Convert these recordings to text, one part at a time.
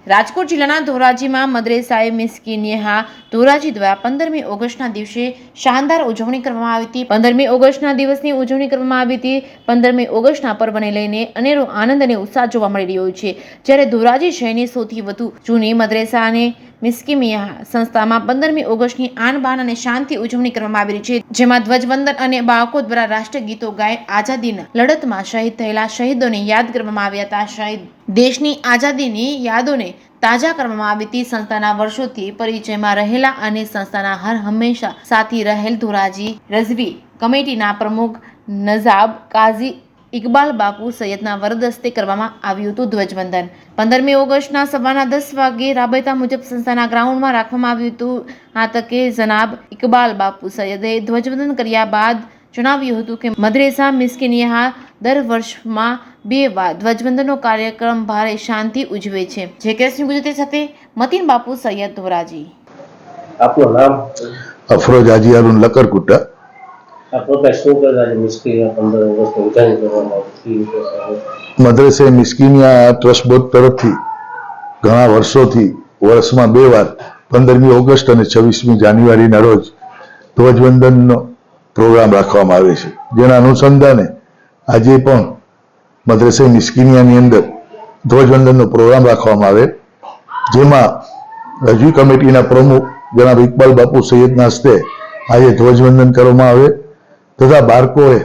રાજકોટ જિલ્લાના ધોરાજીમાં મદ્રેસાએ મિસ્કિનિયા ધોરાજી દ્વારા 15મી ઓગસ્ટના દિવસે શાનદાર ઉજવણી કરવામાં આવી હતી। 15મી ઓગસ્ટના દિવસની ઉજવણી કરવામાં આવી હતી। 15મી ઓગસ્ટના પર્વને લઈને અનેરો આનંદ અને ઉત્સાહ જોવા મળી રહ્યો છે। જ્યારે ધોરાજી શહેરની સૌથી વધુ જૂની મદ્રેસા અને મિસ્કિનિયા સંસ્થામાં 15મી ઓગસ્ટની આન બાન અને શાનથી ઉજવણી કરવામાં આવી રહી છે, જેમાં ધ્વજવંદન અને બાળકો દ્વારા રાષ્ટ્રીય ગીતો ગાઈ આઝાદીના લડતમાં શહીદ થયેલા શહીદોને યાદ કરવામાં આવ્યા હતા। શહીદ દેશની આઝાદીની યાદોને તાજા કરવામાં આવી હતી। સંસ્થાના વર્ષોથી પરિચયમાં રહેલા અને સંસ્થાના હર હંમેશા સાથી રહેલ ધોરાજી રઝવી કમિટીના પ્રમુખ નજાબ કાઝી ઇકબાલ બાપુ સૈયદના વરદસ્તે કરવામાં આવ્યું હતું ધ્વજવંદન। 15મી ઓગસ્ટના સવારના 10 વાગે રાબેતા મુજબ સંસ્થાના ગ્રાઉન્ડમાં રાખવામાં આવ્યું હતું। આ તકે જનાબ ઇકબાલ બાપુ સૈયદે ધ્વજવંદન કર્યા બાદ જણાવ્યું હતું કે મદ્રેસા મિસ્કિનિયા દર વર્ષમાં 2 વાર ધ્વજવંદનનો કાર્યક્રમ ભારે શાંતિ ઉજવે છે। જે કેસની ગુજરાતી સાથે મતીન બાપુ સૈયદ ધોરાજી। આપનું નામ? અફરોજ હાજી હારૂન લકરકુટા। મદ્રેસે મિસ્કિનિયા ટ્રસ્ટ બોર્ડ તરફથી ઘણા વર્ષોથી વર્ષમાં 2 વાર 15મી ઓગસ્ટ અને 26મી જાન્યુઆરીના રોજ ધ્વજવંદનનો પ્રોગ્રામ રાખવામાં આવે છે, જેના અનુસંધાને આજે પણ મદ્રેસે મિસ્કિનિયાની અંદર ધ્વજવંદનનો પ્રોગ્રામ રાખવામાં આવે, જેમાં રઝવી કમિટીના પ્રમુખ જનાબ ઇકબાલ બાપુ સૈયદના હસ્તે આજે ધ્વજવંદન કરવામાં આવે તથા બાળકોએ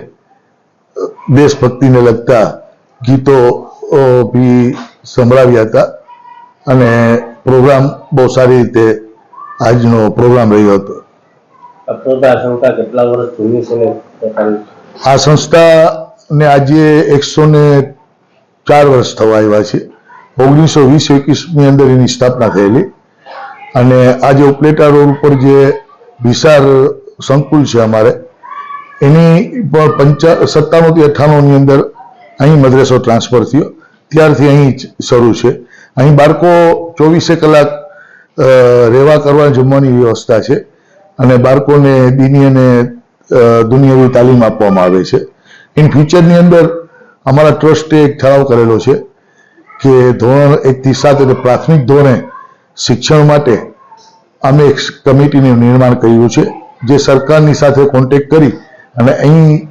દેશભક્તિને લગતા ગીતો બી સંભળાવ્યા હતા અને પ્રોગ્રામ બહુ સારી રીતે આજનો પ્રોગ્રામ રહ્યો હતો। કેટલા વર્ષ જૂની છે? આ સંસ્થાને આજે 104 વર્ષ થવા આવ્યા છે। 1920-21ની અંદર એની સ્થાપના થયેલી અને આજે ઉપલેટા રોડ ઉપર જે વિશાળ સંકુલ છે અમારે, એની પણ 97 થી 98ની અંદર અહીં મદ્રેસો ટ્રાન્સફર થયો, ત્યારથી અહીં શરૂ છે। અહીં બાળકો 24 કલાક રહેવા કરવા જમવાની વ્યવસ્થા છે અને બાળકોને દીની અને દુનિયાવી તાલીમ આપવામાં આવે છે। ઇન ફ્યુચરની અંદર અમારા ટ્રસ્ટે એક ઠરાવ કરેલો છે કે ધોરણ 1 થી 7 એટલે પ્રાથમિક ધોરણે શિક્ષણ માટે અમે એક કમિટીનું નિર્માણ કર્યું છે, જે સરકારની સાથે કોન્ટેક્ટ કરી અને અહીં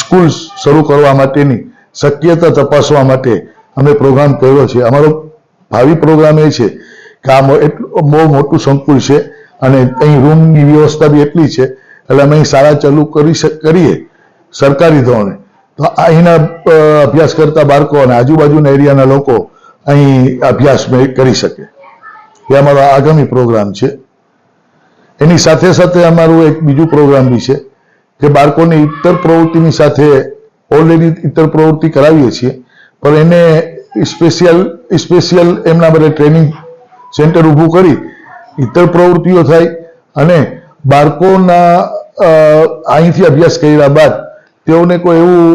સ્કૂલ શરૂ કરવા માટેની શક્યતા તપાસવા માટે અમે પ્રોગ્રામ કર્યો છે। અમારો ભાવિ પ્રોગ્રામ એ છે કે આ બહુ મોટું સંકુલ છે અને અહીં રૂમની વ્યવસ્થા બી એટલી છે, એટલે અમે અહીં શાળા ચાલુ કરીએ સરકારી ધોરણે તો અહીંના અભ્યાસ કરતા બાળકો અને આજુબાજુના એરિયાના લોકો અહીં અભ્યાસ કરી શકે, એ અમારો આગામી પ્રોગ્રામ છે। એની સાથે સાથે અમારું એક બીજું પ્રોગ્રામ બી છે કે બાળકોને ઇતર પ્રવૃત્તિની સાથે ઓલરેડી ઇતર પ્રવૃત્તિ કરાવીએ છીએ, પણ એને સ્પેશિયલ એમના માટે ટ્રેનિંગ સેન્ટર ઊભું કરી ઇતર પ્રવૃત્તિઓ થાય અને બાળકોના અહીંથી અભ્યાસ કર્યા બાદ તેઓને કોઈ એવું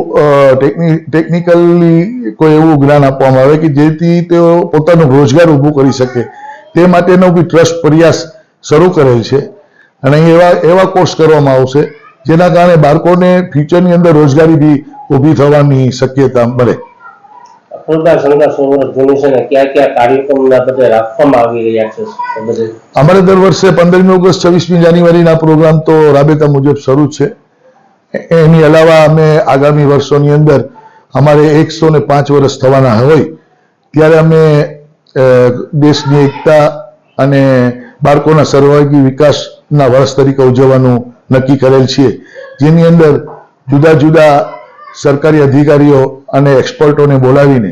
ટેકનિકલી કોઈ એવું જ્ઞાન આપવામાં આવે કે જેથી તેઓ પોતાનો રોજગાર ઊભો કરી શકે, તે માટેનો બી ટ્રસ્ટ પ્રયાસ શરૂ કરેલ છે અને અહીં એવા કોર્સ કરવામાં આવશે જેના કારણે બાળકોને ફ્યુચરની અંદર રોજગારી બી ઊભી થવાની શક્યતા મળે। અમારે દર વર્ષે 15મી ઓગસ્ટ 26મી જાન્યુઆરીના પ્રોગ્રામ તો રાબેતા મુજબ શરૂ છે। એની અલાવા અમે આગામી વર્ષોની અંદર અમારે 105 વર્ષ થવાના હોય ત્યારે અમે દેશની એકતા અને બાળકોના સર્વાંગી વિકાસના વર્ષ તરીકે ઉજવવાનું નક્કી કરેલ છે, જેની અંદર જુદા જુદા સરકારી અધિકારીઓ અને એક્સપર્ટોને બોલાવીને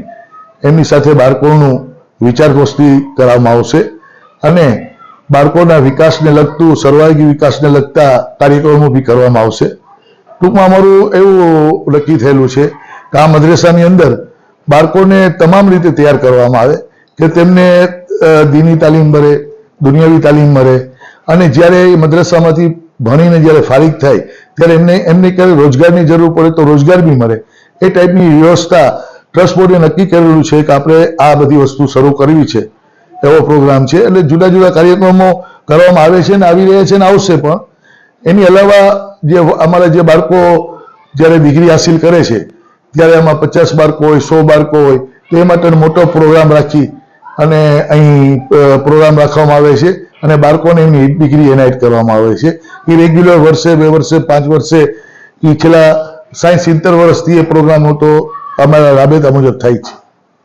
એમની સાથે બાળકોનું વિચાર ગોષ્ઠી કરવામાં આવશે અને બાળકોના વિકાસને લગતું સર્વાંગી વિકાસને લગતા કાર્યક્રમો બી કરવામાં આવશે। ટૂંકમાં અમારું એવું નક્કી થયેલું છે કે આ મદ્રેસાની અંદર બાળકોને તમામ રીતે તૈયાર કરવામાં આવે કે તેમને દીની તાલીમ મળે, દુનિયાવી તાલીમ મળે અને જ્યારે એ મદ્રેસામાંથી ભણીને જ્યારે ફારિગ થાય ત્યારે એમને ક્યારે રોજગારની જરૂર પડે તો રોજગાર બી મળે, એ ટાઈપની વ્યવસ્થા ટ્રસ્ટ બોર્ડે નક્કી કરેલું છે કે આપણે આ બધી વસ્તુ શરૂ કરવી છે, એવો પ્રોગ્રામ છે। એટલે જુદા જુદા કાર્યક્રમો કરવામાં આવે છે ને આવી રહ્યા છે ને આવશે પણ। એની અલાવા જે અમારા જે બાળકો જ્યારે ડિગ્રી હાસિલ કરે છે ત્યારે આમાં 50 બાળકો હોય, 100 બાળકો હોય, તે માટે મોટો પ્રોગ્રામ રાખી અને અહીં પ્રોગ્રામ રાખવામાં આવે છે અને બાળકોને એમની ડિગ્રી એનાયત કરવામાં આવે છે. એ રેગ્યુલર વર્ષે 2 વર્ષે 5 વર્ષે એ છેલ્લા 60-70 વર્ષથી એ પ્રોગ્રામો તો અમારા રાબેતા મુજબ થાય છે.